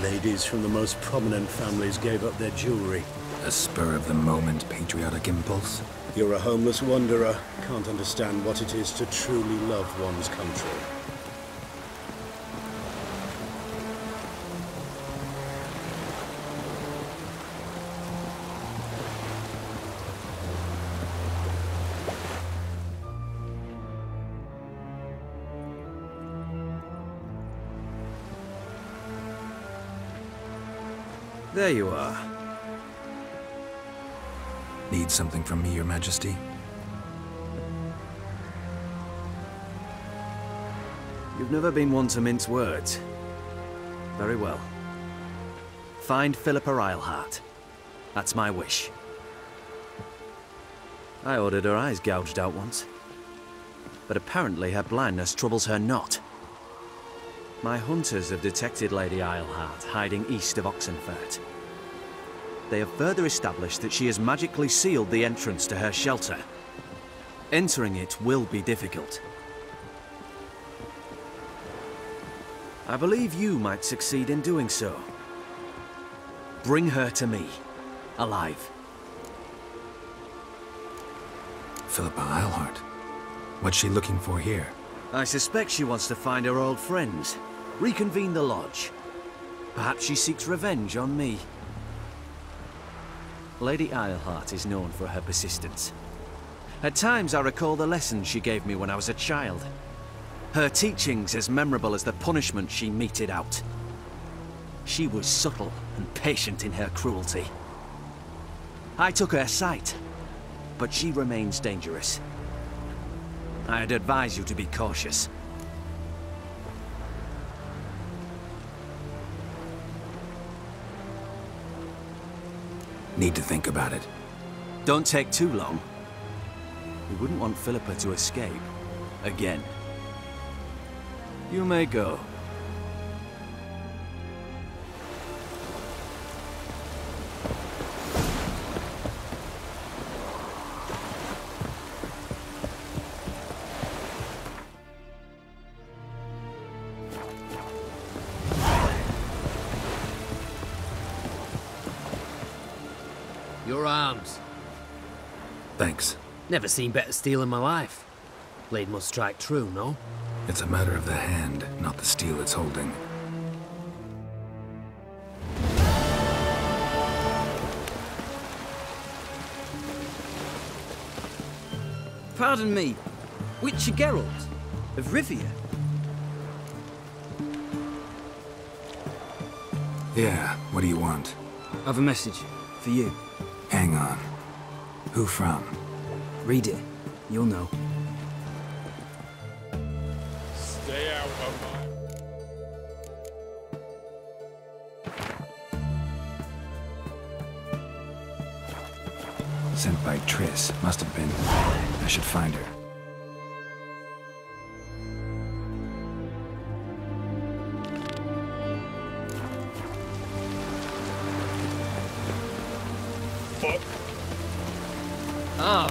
Ladies from the most prominent families gave up their jewelry. A spur-of-the-moment patriotic impulse? You're a homeless wanderer. Can't understand what it is to truly love one's country. There you are. Need something from me, Your Majesty? You've never been one to mince words. Very well. Find Philippa Eilhart. That's my wish. I ordered her eyes gouged out once. But apparently her blindness troubles her not. My hunters have detected Lady Eilhart hiding east of Oxenfurt. They have further established that she has magically sealed the entrance to her shelter. Entering it will be difficult. I believe you might succeed in doing so. Bring her to me, alive. Philippa Eilhart. What's she looking for here? I suspect she wants to find her old friends, reconvene the lodge. Perhaps she seeks revenge on me. Lady Eilhart is known for her persistence. At times I recall the lessons she gave me when I was a child. Her teachings as memorable as the punishment she meted out. She was subtle and patient in her cruelty. I took her sight, but she remains dangerous. I'd advise you to be cautious. Need to think about it. Don't take too long. We wouldn't want Philippa to escape. Again. You may go. Your arms. Thanks. Never seen better steel in my life. Blade must strike true, no? It's a matter of the hand, not the steel it's holding. Pardon me, Witcher Geralt of Rivia? Yeah, what do you want? I've a message for you. Hang on. Who from? Read it. You'll know. Stay out of my... Sent by Triss. Must have been. I should find her. Fuck. Ah.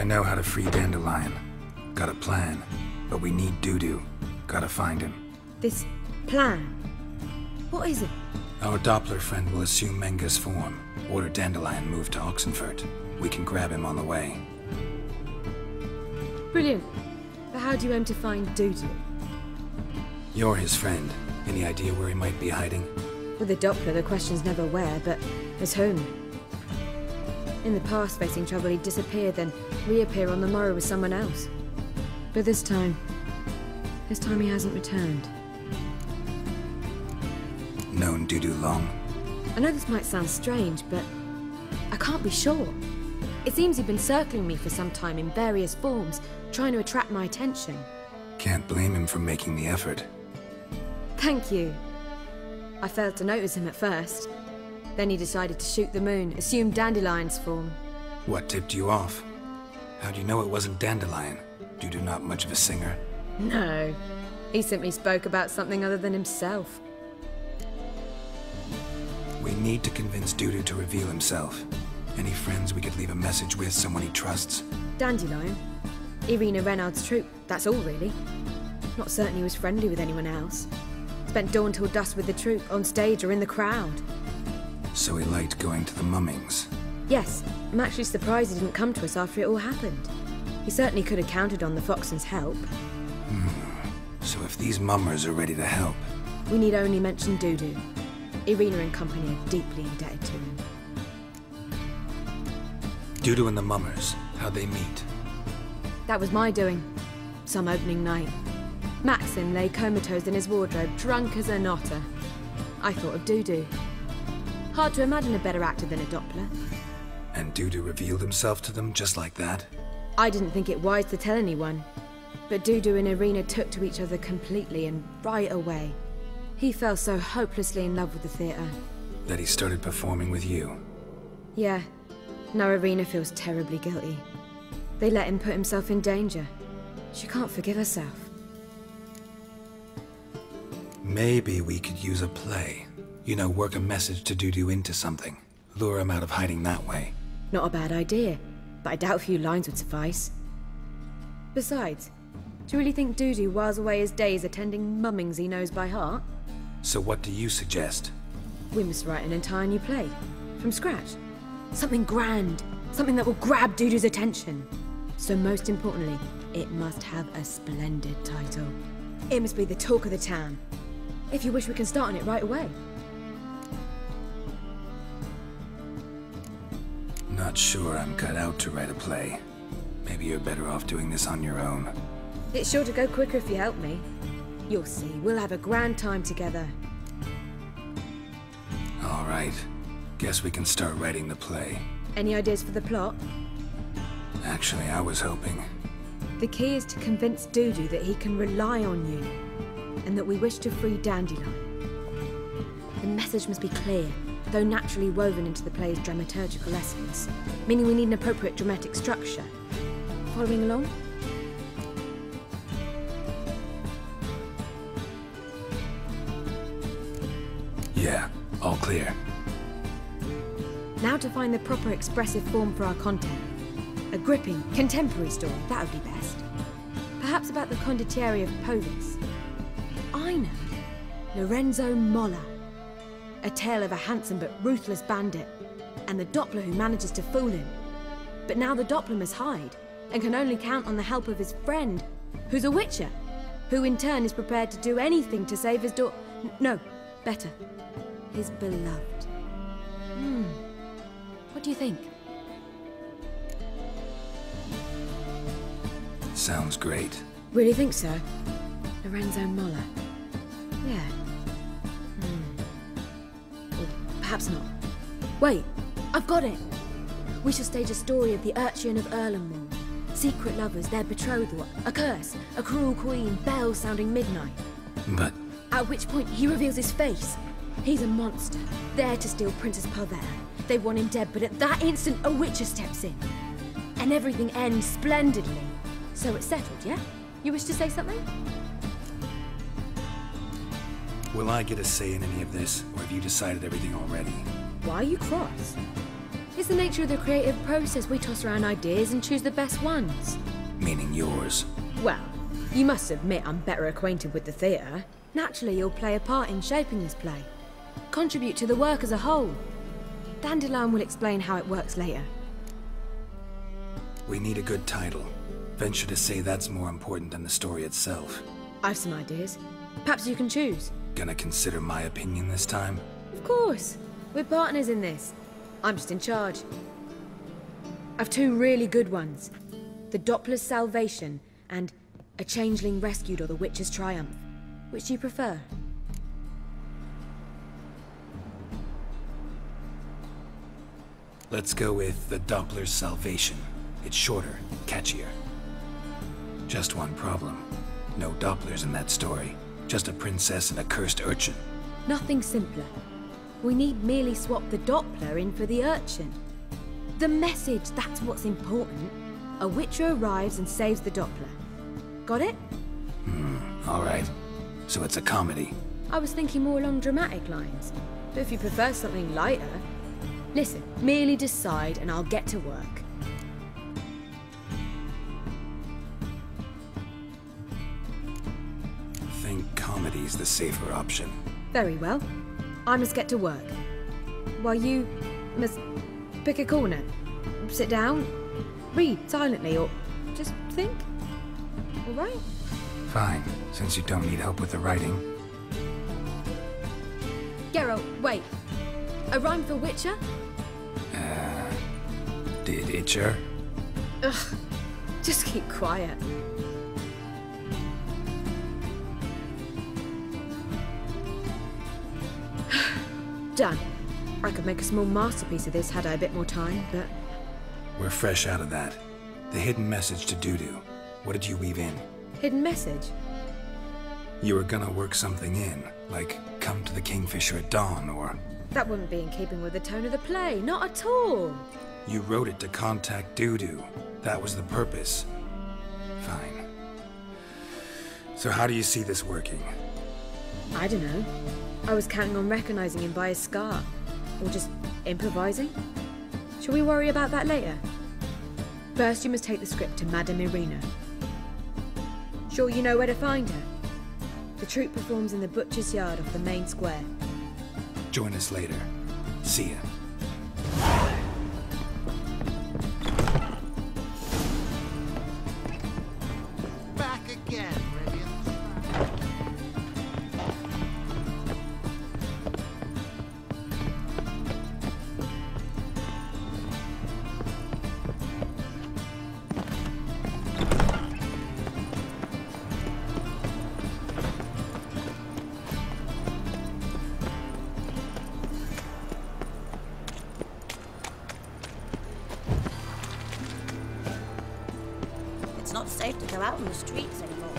know how to free Dandelion. Got a plan. But we need Dudu. Gotta find him. This plan? What is it? Our Doppler friend will assume Menga's form. Order Dandelion moved to Oxenfurt. We can grab him on the way. Brilliant. But how do you aim to find Dudu? You're his friend. Any idea where he might be hiding? With the Doppler, the question's never where, but as whom. In the past, facing trouble, he'd disappear, then reappear on the morrow with someone else. But this time he hasn't returned. Known Dudu long? I know this might sound strange, but I can't be sure. It seems he'd been circling me for some time in various forms, trying to attract my attention. Can't blame him for making the effort. Thank you. I failed to notice him at first. Then he decided to shoot the moon, assume Dandelion's form. What tipped you off? How'd you know it wasn't Dandelion? Dudu not much of a singer? No. He simply spoke about something other than himself. We need to convince Dudu to reveal himself. Any friends we could leave a message with, someone he trusts? Dandelion? Irina Renard's troupe, that's all really. Not certain he was friendly with anyone else. Spent dawn till dusk with the troupe, on stage or in the crowd. So he liked going to the mummings? Yes, I'm actually surprised he didn't come to us after it all happened. He certainly could have counted on the Foxen's help. So if these mummers are ready to help... We need only mention Dudu. Irina and company are deeply indebted to him. Dudu and the mummers, how'd they meet? That was my doing. Some opening night. Maxim lay comatose in his wardrobe, drunk as an otter. I thought of Dudu. Hard to imagine a better actor than a Doppler. And Dudu revealed himself to them just like that? I didn't think it wise to tell anyone. But Dudu and Irina took to each other completely and right away. He fell so hopelessly in love with the theatre. That he started performing with you? Yeah. Now Irina feels terribly guilty. They let him put himself in danger. She can't forgive herself. Maybe we could use a play. You know, work a message to Dudu into something. Lure him out of hiding that way. Not a bad idea, but I doubt a few lines would suffice. Besides, do you really think Dudu whiles away his days attending mummings he knows by heart? So what do you suggest? We must write an entire new play. From scratch. Something grand. Something that will grab Dudu's attention. So most importantly, it must have a splendid title. It must be the talk of the town. If you wish, we can start on it right away. Not sure I'm cut out to write a play. Maybe you're better off doing this on your own. It's sure to go quicker if you help me. You'll see, we'll have a grand time together. All right. Guess we can start writing the play. Any ideas for the plot? Actually, I was hoping... The key is to convince Dudu that he can rely on you, and that we wish to free Dandelion. The message must be clear, though naturally woven into the play's dramaturgical essence, meaning we need an appropriate dramatic structure. Following along? Yeah, all clear. Now to find the proper expressive form for our content. A gripping, contemporary story, that would be best. Perhaps about the condottieri of Povis. I know. Lorenzo Molla. A tale of a handsome but ruthless bandit, and the Doppler who manages to fool him. But now the Doppler must hide, and can only count on the help of his friend, who's a witcher, who in turn is prepared to do anything to save his no, better, his beloved. What do you think? Sounds great. Really think so? Lorenzo Molla. Yeah. Or perhaps not. Wait, I've got it! We shall stage a story of the Urchin of Erlenwald. Secret lovers, their betrothal, a curse, a cruel queen, bells sounding midnight. But... At which point he reveals his face. He's a monster, there to steal Princess Palvera. They want him dead, but at that instant a witcher steps in. And everything ends splendidly. So it's settled, yeah? You wish to say something? Will I get a say in any of this, or have you decided everything already? Why are you cross? It's the nature of the creative process. We toss around ideas and choose the best ones. Meaning yours. Well, you must admit I'm better acquainted with the theatre. Naturally, you'll play a part in shaping this play. Contribute to the work as a whole. Dandelion will explain how it works later. We need a good title. Venture to say that's more important than the story itself. I've some ideas. Perhaps you can choose. Gonna consider my opinion this time? Of course. We're partners in this. I'm just in charge. I've two really good ones. The Doppler's Salvation and A Changeling Rescued or the Witch's Triumph. Which do you prefer? Let's go with The Doppler's Salvation. It's shorter, catchier. Just one problem. No Dopplers in that story. Just a princess and a cursed urchin. Nothing simpler. We need merely swap the Doppler in for the urchin. The message, that's what's important. A witcher arrives and saves the Doppler. Got it? All right. So it's a comedy. I was thinking more along dramatic lines. But if you prefer something lighter... Listen, merely decide and I'll get to work. I think comedy's the safer option. Very well. I must get to work. While you must pick a corner. Sit down, read silently, or just think. All right? Fine, since you don't need help with the writing. Geralt, wait. A rhyme for Witcher? Did Itcher? Ugh. Just keep quiet. Done. I could make a small masterpiece of this had I a bit more time, but... We're fresh out of that. The hidden message to Dudu. What did you weave in? Hidden message? You were gonna work something in, like come to the Kingfisher at dawn, or... That wouldn't be in keeping with the tone of the play, not at all. You wrote it to contact Dudu. That was the purpose. Fine. So how do you see this working? I don't know. I was counting on recognizing him by his scar. Or just improvising. Shall we worry about that later? First, you must take the script to Madame Irina. Sure you know where to find her? The troupe performs in the butcher's yard off the main square. Join us later. See ya. Back again, Rivian. It's not safe to go out on the streets anymore.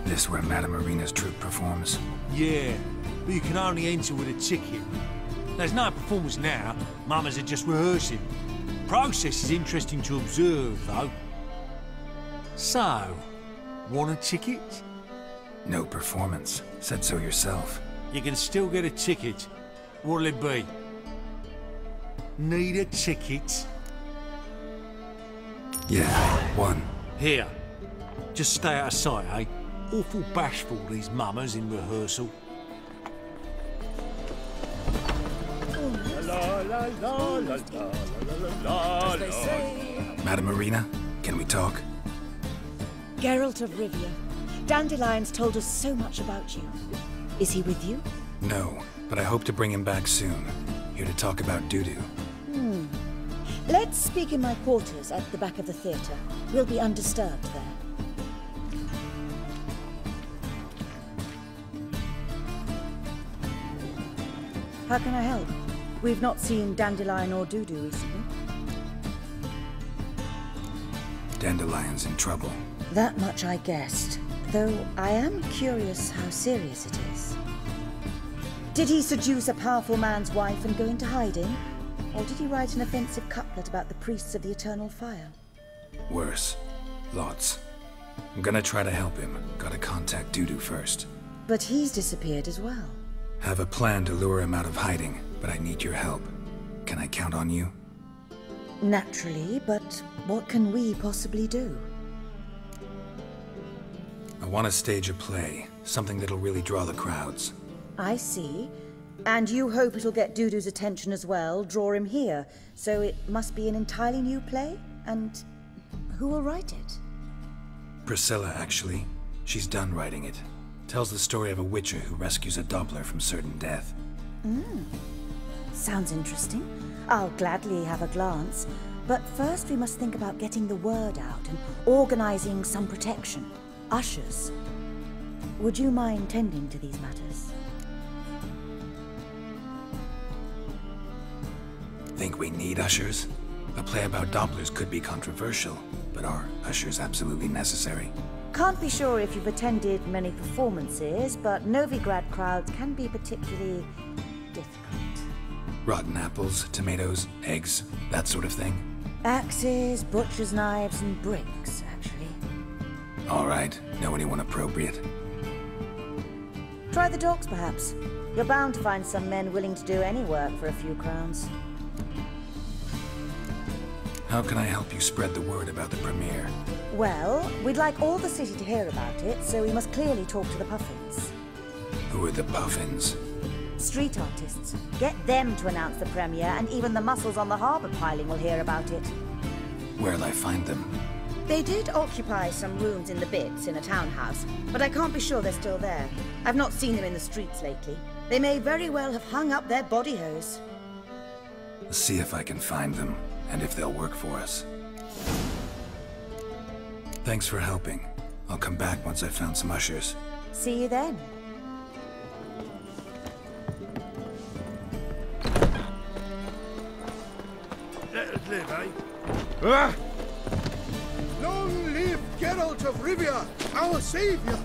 This where Madame Irina's troupe performs? Yeah, but you can only enter with a ticket. There's no performance now. Mamas are just rehearsing. Process is interesting to observe, though. So, want a ticket? No performance. Said so yourself. You can still get a ticket. What'll it be? Need a ticket? Yeah, one. Here. Just stay out of sight, eh? Awful bashful, these mamas in rehearsal. Madame Irina, can we talk? Geralt of Rivia, Dandelion's told us so much about you. Is he with you? No, but I hope to bring him back soon. Here to talk about Dudu. Let's speak in my quarters at the back of the theatre. We'll be undisturbed there. How can I help? We've not seen Dandelion or Dudu recently. Dandelion's in trouble. That much I guessed, though I am curious how serious it is. Did he seduce a powerful man's wife and go into hiding? Or did he write an offensive couplet about the priests of the eternal fire? Worse. Lots. I'm gonna try to help him. Gotta contact Dudu first. But he's disappeared as well. Have a plan to lure him out of hiding, but I need your help. Can I count on you? Naturally, but what can we possibly do? I want to stage a play, something that'll really draw the crowds. I see. And you hope it'll get Dudu's attention as well, draw him here. So it must be an entirely new play? And who will write it? Priscilla, actually. She's done writing it. Tells the story of a witcher who rescues a Doppler from certain death. Sounds interesting. I'll gladly have a glance. But first we must think about getting the word out and organizing some protection. Ushers. Would you mind tending to these matters? Think we need ushers? A play about Dopplers could be controversial, but are ushers absolutely necessary? Can't be sure if you've attended many performances, but Novigrad crowds can be particularly difficult. Rotten apples, tomatoes, eggs, that sort of thing? Axes, butcher's knives, and bricks, actually. All right. Know anyone appropriate? Try the dogs, perhaps. You're bound to find some men willing to do any work for a few crowns. How can I help you spread the word about the premiere? Well, we'd like all the city to hear about it, so we must clearly talk to the Puffins. Who are the Puffins? Street artists. Get them to announce the premiere, and even the muscles on the harbour piling will hear about it. Where'll I find them? They did occupy some rooms in the Bits in a townhouse, but I can't be sure they're still there. I've not seen them in the streets lately. They may very well have hung up their body hose. Let's see if I can find them, and if they'll work for us. Thanks for helping. I'll come back once I've found some ushers. See you then. Let us live, eh? Ah! Long live Geralt of Rivia, our savior!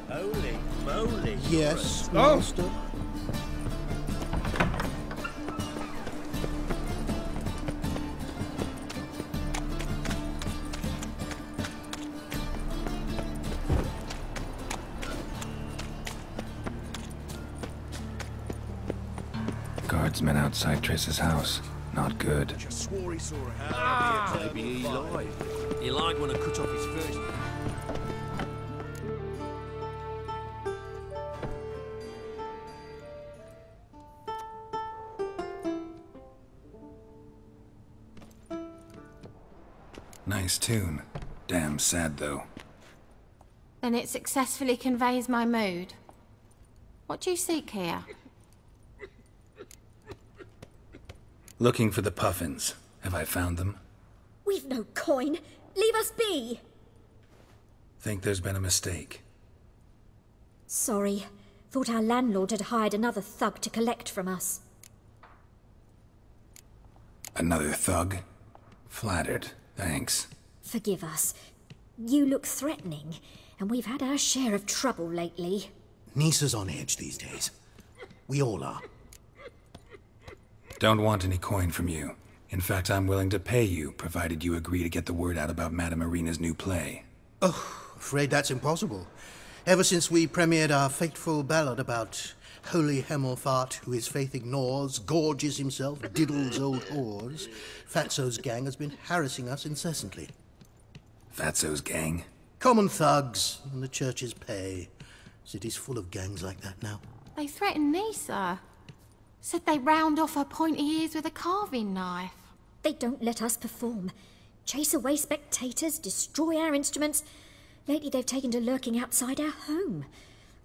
Holy moly! Yes, master. Guardsmen outside Triss's house. Not good. Just swore he saw a maybe he lied. He lied when I cut off his first. Nice tune. Damn sad, though. Then it successfully conveys my mood. What do you seek here? Looking for the Puffins. Have I found them? We've no coin. Leave us be. Think there's been a mistake. Sorry. Thought our landlord had hired another thug to collect from us. Another thug? Flattered. Thanks. Forgive us. You look threatening, and we've had our share of trouble lately. Nisa's on edge these days. We all are. Don't want any coin from you. In fact, I'm willing to pay you, provided you agree to get the word out about Madame Irina's new play. Oh, afraid that's impossible. Ever since we premiered our fateful ballad about holy Hemelfart, who his faith ignores, gorges himself, diddles old whores, Fatso's gang has been harassing us incessantly. Fatso's gang? Common thugs, in the church's pay. City's full of gangs like that now. They threatened Nisa. Said they round off her pointy ears with a carving knife. They don't let us perform. Chase away spectators, destroy our instruments. Lately they've taken to lurking outside our home.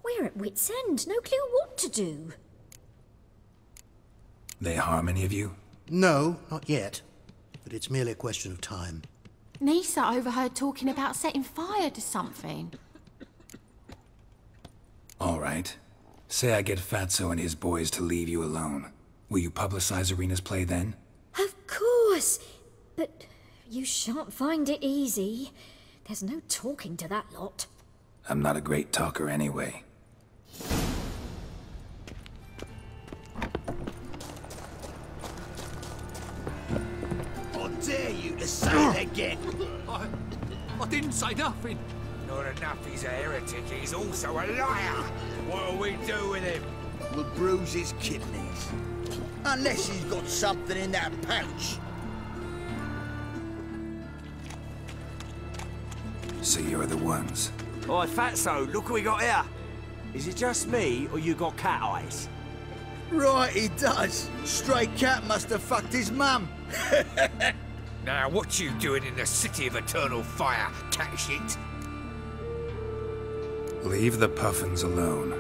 We're at wit's end, no clue what to do. They harm any of you? No, not yet. But it's merely a question of time. Nisa overheard talking about setting fire to something. All right. Say I get Fatso and his boys to leave you alone. Will you publicize Irina's play then? Of course! But you shan't find it easy. There's no talking to that lot. I'm not a great talker anyway. I dare you to say it again! I didn't say nothing. Not enough he's a heretic, he's also a liar. What'll we do with him? We'll bruise his kidneys. Unless he's got something in that pouch. So you're the ones. Oi, Fatso, look what we got here. Is it just me, or you got cat eyes? Right, he does. Stray cat must have fucked his mum. Now, what you doing in the city of eternal fire, cat shit? Leave the puffins alone.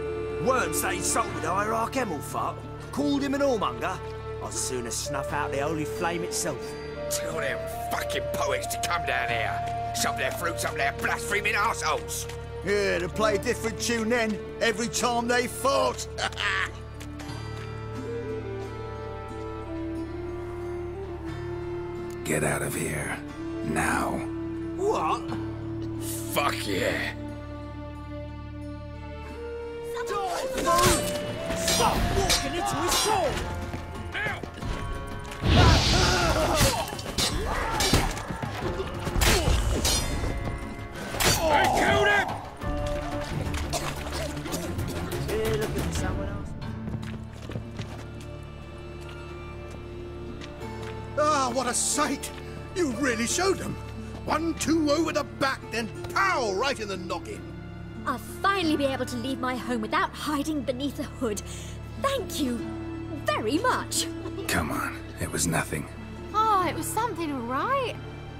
Worms that insulted Hierarch Emelfart, called him an whoremonger. I'd sooner snuff out the holy flame itself. Tell them fucking poets to come down here. Shove their fruits up their blaspheming arseholes. Yeah, to play a different tune then, every time they fought. Get out of here. Now. What? Fuck yeah. Stop walking into his soul! I killed him! Here, looking for someone else. Ah, what a sight! You really showed them. 1-2 over the back, then pow, right in the noggin. I'll finally be able to leave my home without hiding beneath a hood. Thank you very much. Come on, it was nothing. Oh, it was something, all right.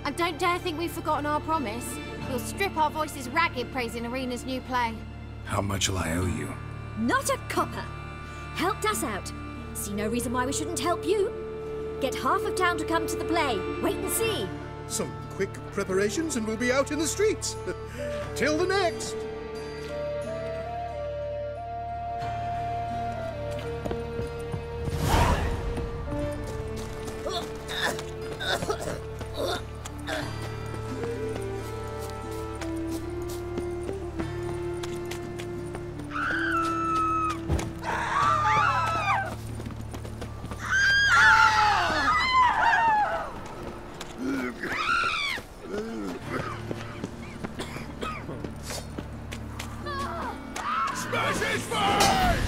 And don't dare think we've forgotten our promise. We'll strip our voices ragged praising Arena's new play. How much will I owe you? Not a copper. Helped us out. See no reason why we shouldn't help you. Get half of town to come to the play. Wait and see. Some quick preparations and we'll be out in the streets. Till the next. Smash his face!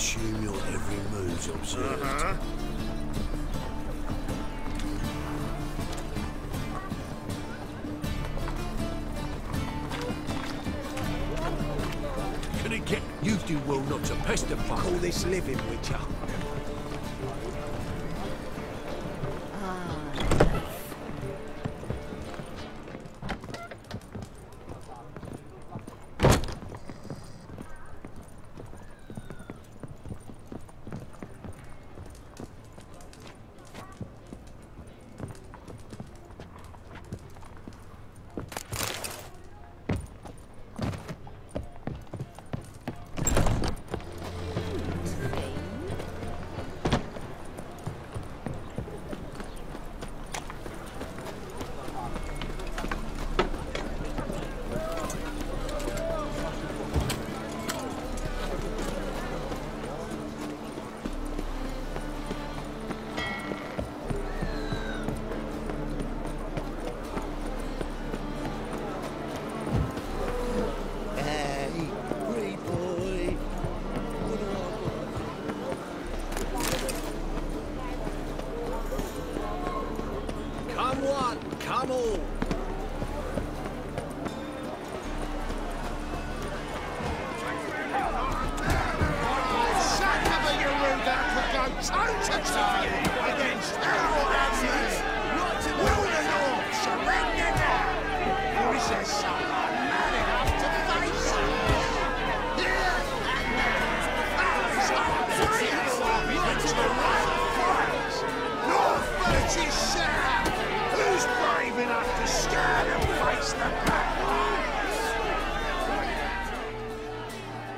assume your every move's observed. Can it get... You do well not to pester fuck. Call this living, Witcher.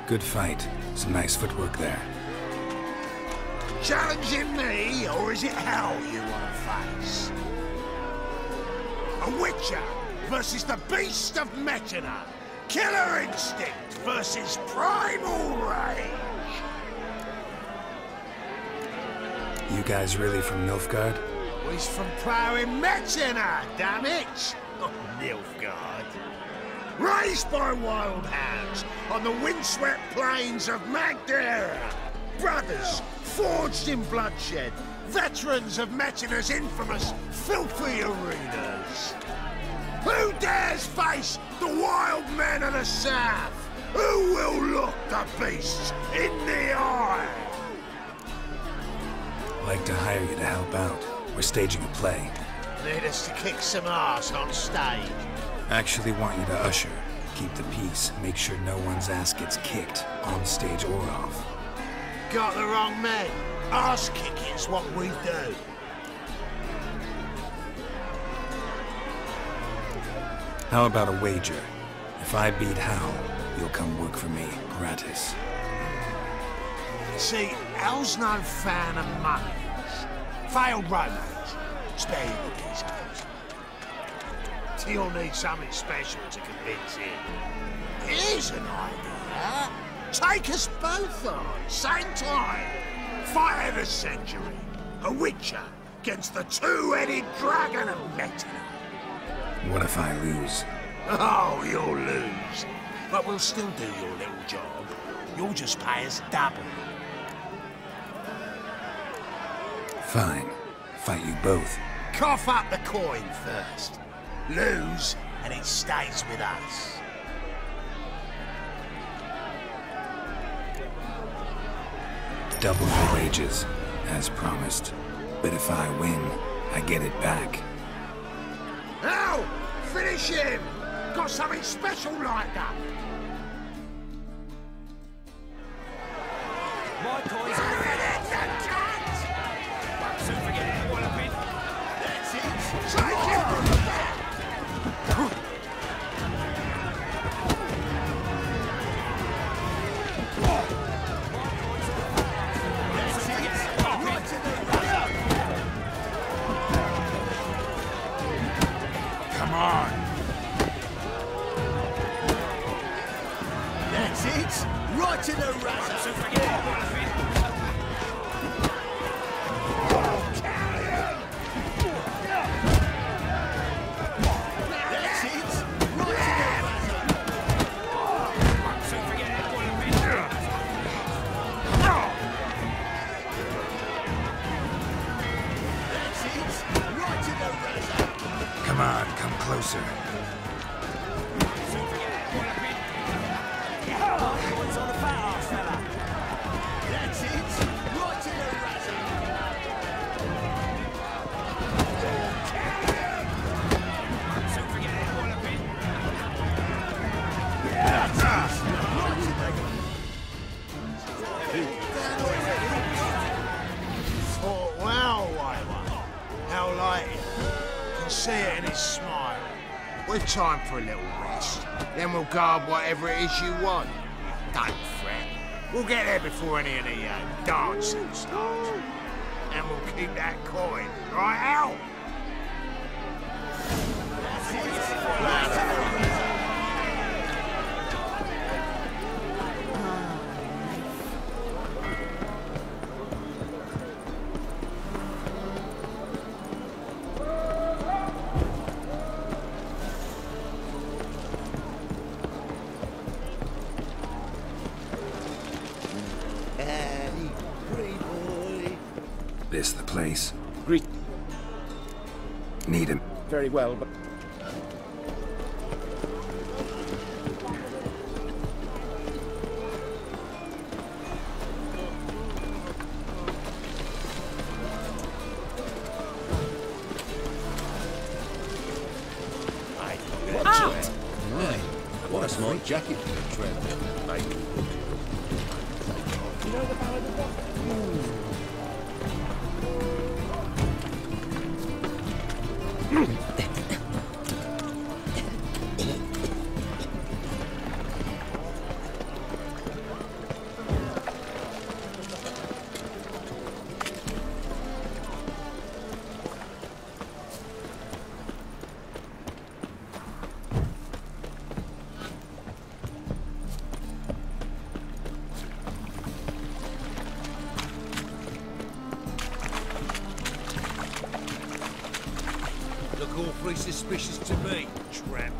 Good fight. Some nice footwork there. Challenging me, or is it hell you want to face? A Witcher versus the beast of Metina. Killer instinct versus primal rage. You guys really from Nilfgaard? He's from prowling Metina, damn it! Not Nilfgaard. Raised by wild hounds on the windswept plains of Magdera. Brothers forged in bloodshed. Veterans of Metina's infamous filthy arenas. Who dares face the wild men of the south? Who will look the beasts in the eye? I'd like to hire you to help out. We're staging a play. Need us to kick some ass on stage. Actually want you to usher. Keep the peace. Make sure no one's ass gets kicked, on stage or off. Got the wrong men. Ass kicking's what we do. How about a wager? If I beat Hal, you'll come work for me, gratis. See, Hal's no fan of monies. Failed romance. Spare you the details. You'll need something special to convince him. Here's an idea. Take us both on, same time. Fight of the century. A Witcher against the two-headed dragon of Metina. What if I lose? Oh, you'll lose. But we'll still do your little job. You'll just pay us double. Fine. Fight you both. Cough up the coin first. Lose, and it stays with us. Double your wages, as promised. But if I win, I get it back. Now, finish him! Got something special lined up. My coins are soon forget what I've been. That's it. Take it! Come on. That's it. Right in the razor. So forget what I've been. That's it. Right in the razor. So forget what I've been. Oh, well, how light. Can see it in his smile. We've time for a little rest. Then we'll guard whatever it is you want. Don't fret. We'll get there before any of the dancing starts. And we'll keep that coin, right, Al? This the place? Greet. Need him. Very well, but... Out! Right. What a smart jacket for a tramp. Mate. You know the ballad of what? Look awfully suspicious to me, tramp.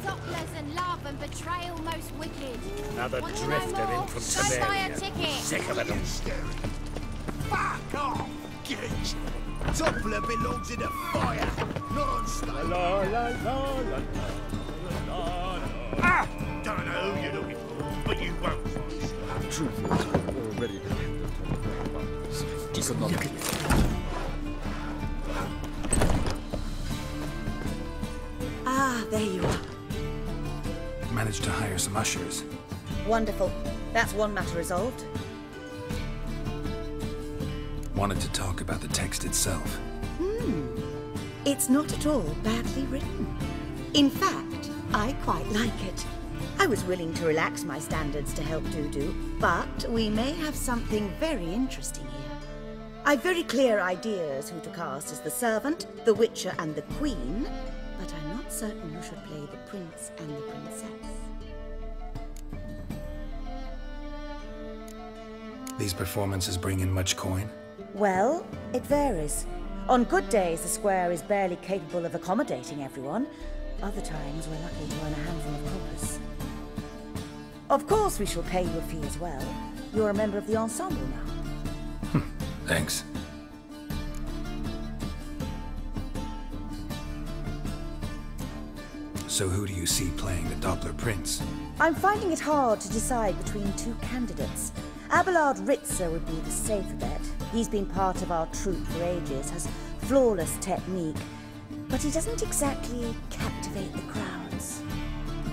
Topplers and love and betrayal most wicked. Another Want to know drifter more? in from Go buy a Samaria. ticket. Sick of it. Fuck off, git! Toppler belongs in the fire, not on stage. La la la la la la. Ah! Don't know who you're looking for, but you won't find it. Truth is, we're already the hand of buttons. You could not... Ah, there you are. Managed to hire some ushers. Wonderful. That's one matter resolved. Wanted to talk about the text itself. It's not at all badly written. In fact, I quite like it. I was willing to relax my standards to help Dudu, but we may have something very interesting here. I've very clear ideas who to cast as the servant, the witcher, and the queen, but I'm not certain who should play the prince and the princess. These performances bring in much coin? Well, it varies. On good days, the square is barely capable of accommodating everyone. Other times, we're lucky to earn a handful of coppers. Of course, we shall pay you a fee as well. You're a member of the ensemble now. Thanks. So who do you see playing the Doppler Prince? I'm finding it hard to decide between two candidates. Abelard Ritzer would be the safer bet. He's been part of our troupe for ages, has flawless technique, but he doesn't exactly captivate the crowds.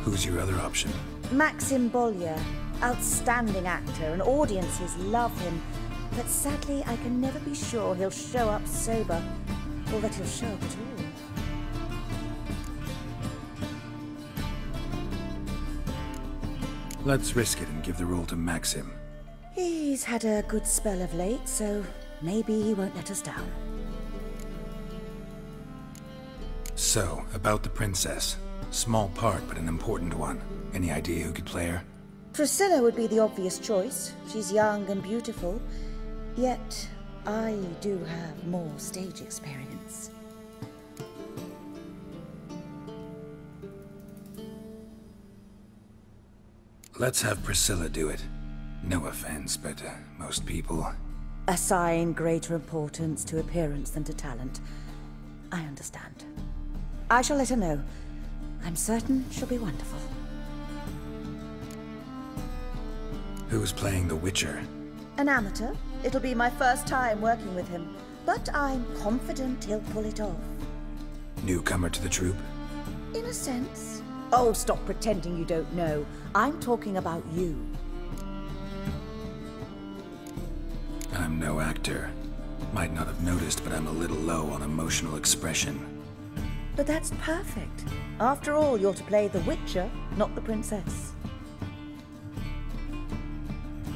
Who's your other option? Maxim Bollier, outstanding actor, and audiences love him, but sadly I can never be sure he'll show up sober, or that he'll show up at all. Let's risk it and give the role to Maxim. He's had a good spell of late, so maybe he won't let us down. So, about the princess. Small part, but an important one. Any idea who could play her? Priscilla would be the obvious choice. She's young and beautiful, yet I do have more stage experience. Let's have Priscilla do it. No offense, but most people... Assign greater importance to appearance than to talent. I understand. I shall let her know. I'm certain she'll be wonderful. Who's playing the Witcher? An amateur. It'll be my first time working with him, but I'm confident he'll pull it off. Newcomer to the troupe? In a sense. Oh, stop pretending you don't know. I'm talking about you. I'm no actor. Might not have noticed, but I'm a little low on emotional expression. But that's perfect. After all, you're to play the Witcher, not the princess.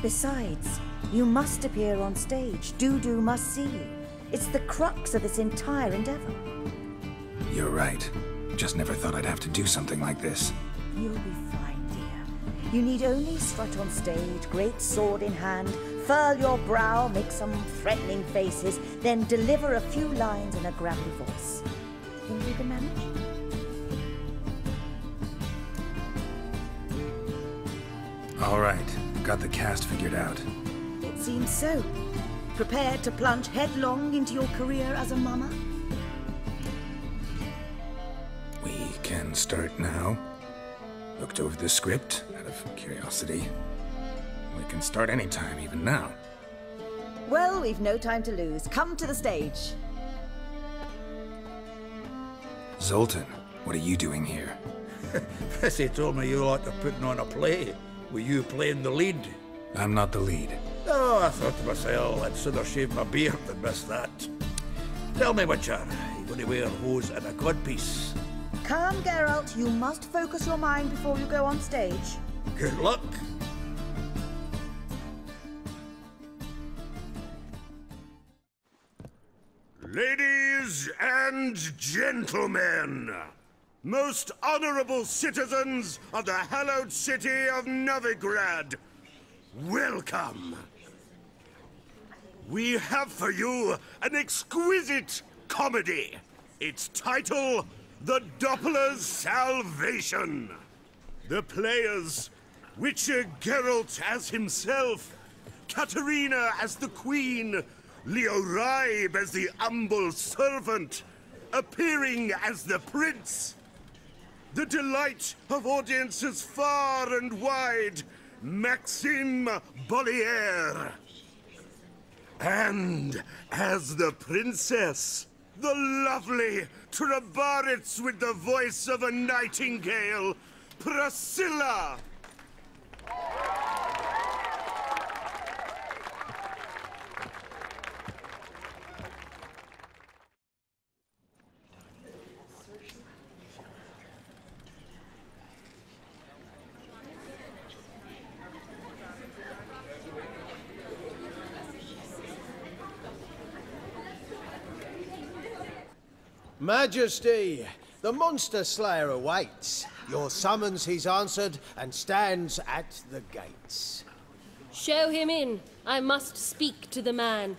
Besides, you must appear on stage. Dudu must see you. It's the crux of this entire endeavor. You're right. Just never thought I'd have to do something like this. You'll be fine, dear. You need only strut on stage, great sword in hand, furl your brow, make some threatening faces, then deliver a few lines in a gravelly voice. Think you can manage? All right. Got the cast figured out. It seems so. Prepared to plunge headlong into your career as a mama? We can start now. Looked over the script, out of curiosity. We can start anytime, even now. Well, we've no time to lose. Come to the stage. Zoltan, what are you doing here? Prissy told me you like to putting on a play. Were you playing the lead? I'm not the lead. Oh, I thought to myself, I'd sooner shave my beard than miss that. Tell me, Witcher, you going to wear hose and a codpiece? Calm, Geralt. You must focus your mind before you go on stage. Good luck. Ladies and gentlemen, most honorable citizens of the hallowed city of Novigrad, welcome. We have for you an exquisite comedy. Its title, The Doppler's Salvation. The players, Witcher Geralt as himself, Katerina as the Queen, Leo Ribe as the humble servant, appearing as the prince. The delight of audiences far and wide, Maxime Bollier. And as the princess, the lovely Trabaritz with the voice of a nightingale, Priscilla. Majesty, the monster slayer awaits. Your summons he's answered and stands at the gates. Show him in. I must speak to the man.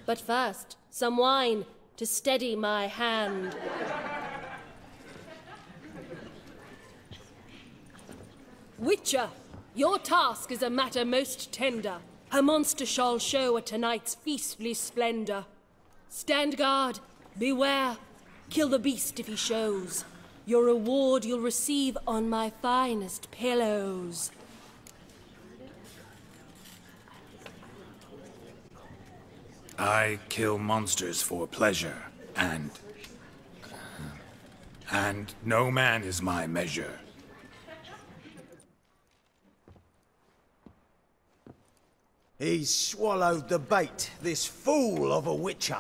But first, some wine to steady my hand. Witcher, your task is a matter most tender. A monster shall show at tonight's feastly splendor. Stand guard, beware, kill the beast if he shows. Your reward you'll receive on my finest pillows. I kill monsters for pleasure, and no man is my measure. He's swallowed the bait, this fool of a witcher.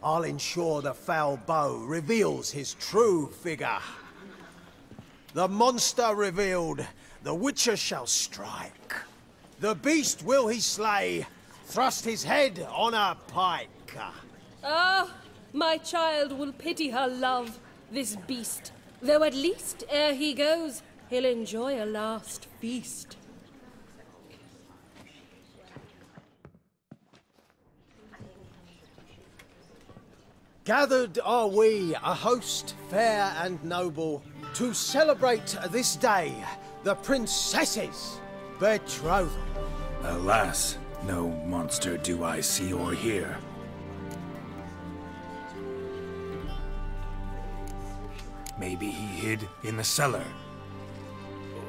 I'll ensure the foul bow reveals his true figure. The monster revealed, the witcher shall strike. The beast will he slay, thrust his head on a pike. Ah, my child will pity her love, this beast. Though at least, ere he goes, he'll enjoy a last feast. Gathered are we, a host fair and noble, to celebrate this day, the princess's betrothal. Alas, no monster do I see or hear. Maybe he hid in the cellar.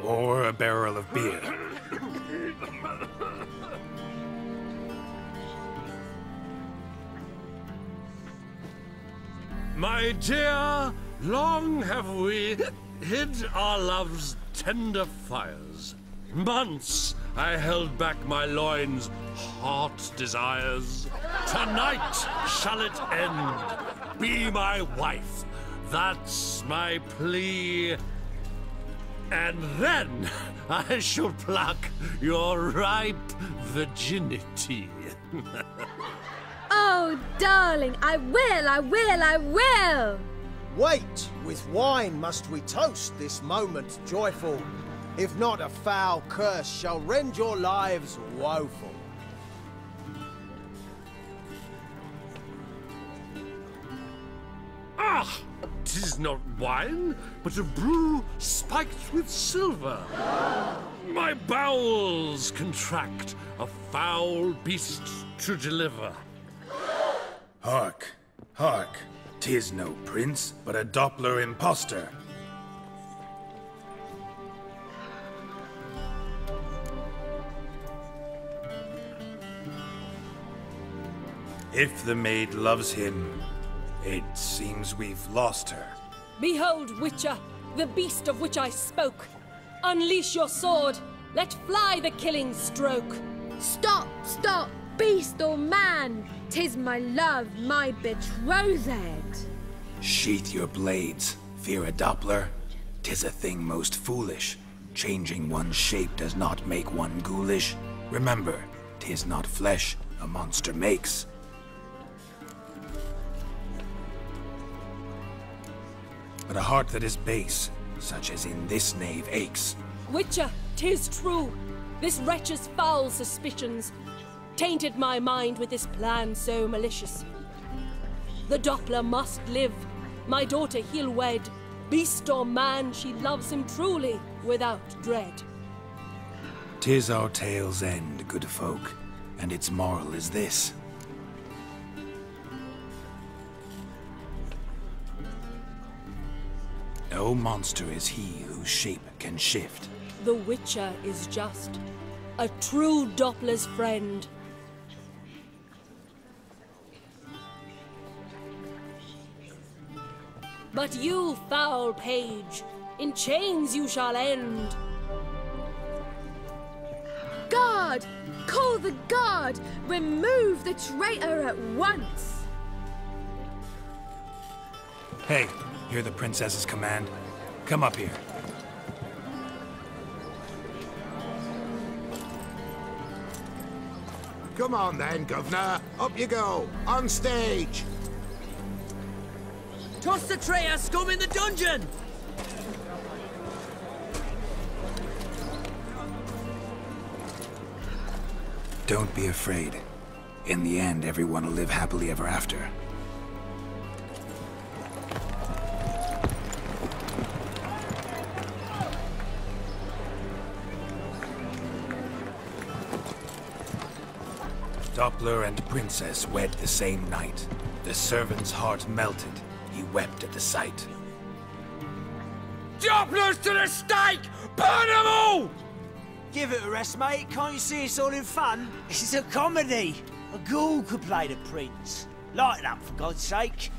Or a barrel of beer. My dear, long have we hid our love's tender fires. Months I held back my loins' hot desires. Tonight shall it end. Be my wife. That's my plea. And then I shall pluck your ripe virginity. Oh, darling, I will! Wait, with wine must we toast this moment joyful. If not, a foul curse shall rend your lives woeful. Ah! 'Tis not wine, but a brew spiked with silver. My bowels contract, a foul beast to deliver. Hark, hark. 'Tis no prince, but a Doppler impostor. If the maid loves him, it seems we've lost her. Behold, Witcher, the beast of which I spoke. Unleash your sword. Let fly the killing stroke. Stop, stop, beast or man. 'Tis my love, my betrothed. Sheath your blades. Fear a Doppler? 'Tis a thing most foolish. Changing one's shape does not make one ghoulish. Remember, 'tis not flesh a monster makes. But a heart that is base, such as in this knave aches. Witcher, 'tis true. This wretch's foul suspicions tainted my mind with this plan so malicious. The Doppler must live. My daughter he'll wed. Beast or man, she loves him truly, without dread. 'Tis our tale's end, good folk, and its moral is this. No monster is he whose shape can shift. The Witcher is just a true Doppler's friend. But you, foul page, in chains you shall end. Guard! Call the guard! Remove the traitor at once! Hey, hear the princess's command? Come up here. Come on then, Governor. Up you go. On stage. Toss the traitor scum in the dungeon! Don't be afraid. In the end, everyone will live happily ever after. Doppler and princess wed the same night. The servant's heart melted. He wept at the sight. Dopplers to the stake! Burn them all! Give it a rest, mate. Can't you see it's all in fun? This is a comedy. A ghoul could play the prince. Lighten up, for God's sake.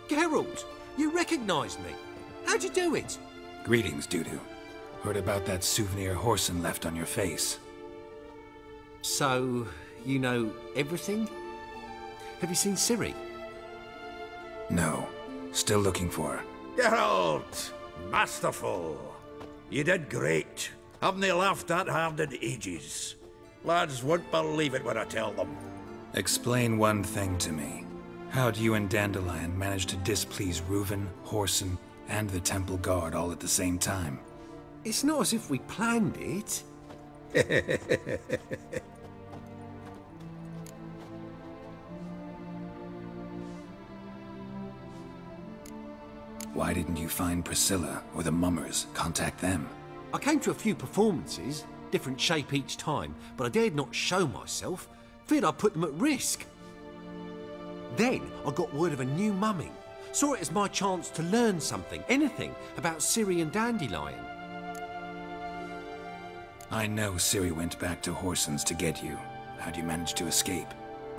Geralt, you recognized me. How'd you do it? Greetings, Dudu. Heard about that souvenir Horson left on your face. So, you know everything? Have you seen Ciri? No. Still looking for her. Geralt! Masterful! You did great. Haven't they laughed that hard in ages? Lads won't believe it when I tell them. Explain one thing to me. How'd you and Dandelion manage to displease Reuven, Horson, and the Temple Guard all at the same time? It's not as if we planned it. Why didn't you find Priscilla or the mummers? Contact them. I came to a few performances, different shape each time, but I dared not show myself, feared I'd put them at risk. Then I got word of a new mumming. Saw it as my chance to learn something, anything, about Ciri and Dandelion. I know Ciri went back to Horson's to get you. How'd you manage to escape?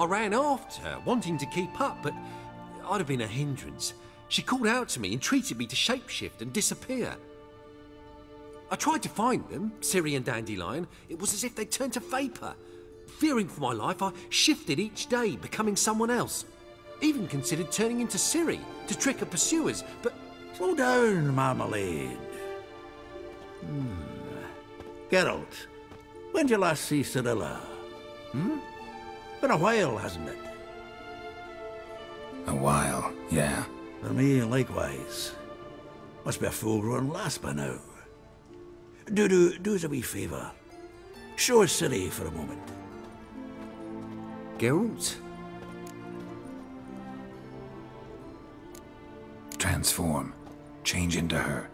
I ran after her, wanting to keep up, but I'd have been a hindrance. She called out to me, entreated me to shapeshift and disappear. I tried to find them, Ciri and Dandelion. It was as if they'd turned to vapour. Fearing for my life, I shifted each day, becoming someone else. Even considered turning into Ciri to trick her pursuers, but... Slow down, Marmalade. Geralt, when did you last see Cirilla? Been a while, hasn't it? A while, yeah. For me, likewise. Must be a full-grown lass by now. Do us a wee favour. Show us Ciri for a moment. Geralt? Transform. Change into her.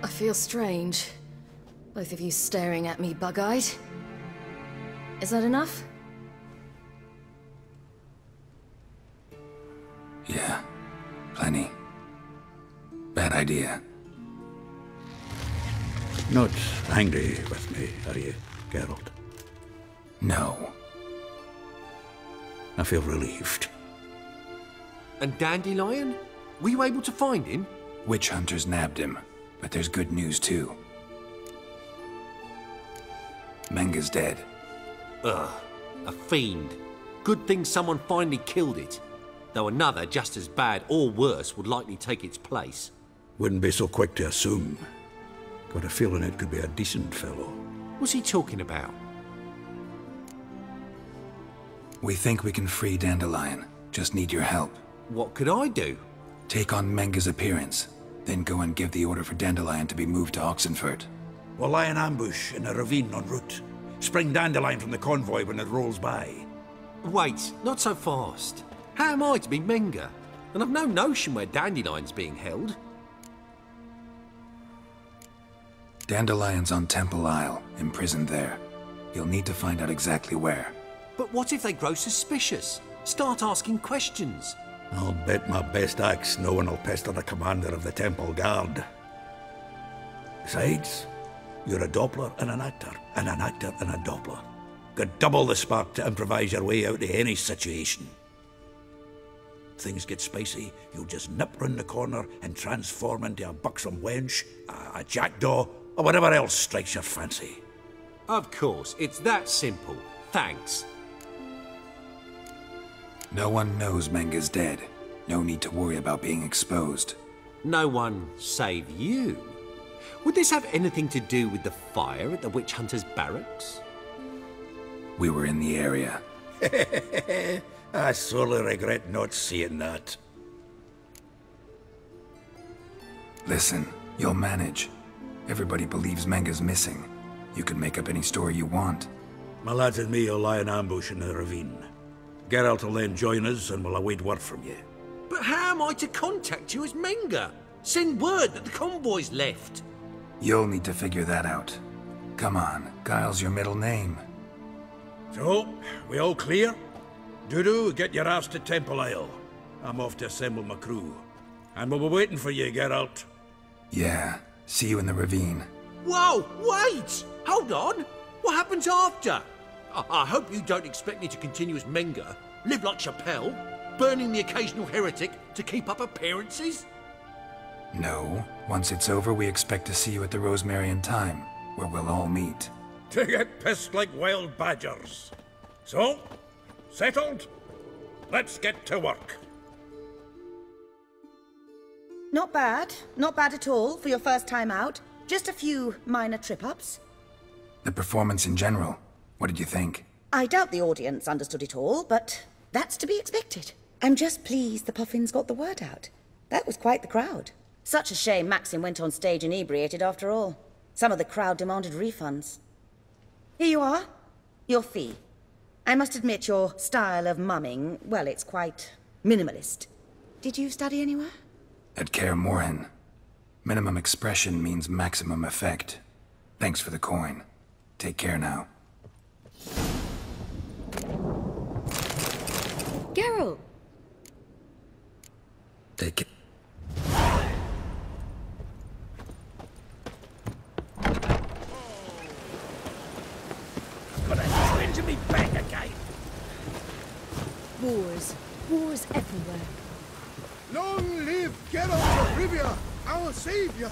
I feel strange. Both of you staring at me bug-eyed. Is that enough? Yeah, plenty. Bad idea. Not angry with me, are you, Geralt? No. I feel relieved. And Dandelion? Were you able to find him? Witch hunters nabbed him, but there's good news too. Menga's dead. Ugh, a fiend. Good thing someone finally killed it. Though another, just as bad or worse, would likely take its place. Wouldn't be so quick to assume. Got a feeling it could be a decent fellow. What's he talking about? We think we can free Dandelion. Just need your help. What could I do? Take on Menga's appearance. Then go and give the order for Dandelion to be moved to Oxenfurt. We'll lie in ambush in a ravine en route. Spring Dandelion from the convoy when it rolls by. Wait, not so fast. How am I to be Menga? And I've no notion where Dandelion's being held. Dandelion's on Temple Isle, imprisoned there. You'll need to find out exactly where. But what if they grow suspicious? Start asking questions? I'll bet my best axe no one will pester the commander of the Temple Guard. Besides, you're a Doppler and an actor and a Doppler. Got double the spark to improvise your way out of any situation. Things get spicy, you'll just nip round the corner and transform into a buxom wench, a jackdaw, or whatever else strikes your fancy. Of course, it's that simple. Thanks. No one knows Menga's dead. No need to worry about being exposed. No one save you? Would this have anything to do with the fire at the witch hunter's barracks? We were in the area. I sorely regret not seeing that. Listen, you'll manage. Everybody believes Menga's missing. You can make up any story you want. My lads and me will lie in ambush in the ravine. Geralt will then join us and we'll await word from you. But how am I to contact you as Menga? Send word that the convoy's left. You'll need to figure that out. Come on, Guile's your middle name. So, we all clear? Dudu, get your ass to Temple Isle. I'm off to assemble my crew. And we'll be waiting for you, Geralt. Yeah, see you in the ravine. Whoa, wait! Hold on! What happens after? I hope you don't expect me to continue as Menga, live like Chappelle, burning the occasional heretic to keep up appearances? No. Once it's over, we expect to see you at the Rosemary and Thyme, where we'll all meet. To get pissed like wild badgers. So, settled? Let's get to work. Not bad. Not bad at all for your first time out. Just a few minor trip-ups. The performance in general, what did you think? I doubt the audience understood it all, but that's to be expected. I'm just pleased the Puffins got the word out. That was quite the crowd. Such a shame Maxim went on stage inebriated after all. Some of the crowd demanded refunds. Here you are. Your fee. I must admit your style of mumming, well, it's quite minimalist. Did you study anywhere? At Kaer Morhen. Minimum expression means maximum effect. Thanks for the coin. Take care now. Geralt! Take it. Got a twinge of me back again. Wars. Wars everywhere. Long live Geralt of Rivia, our savior!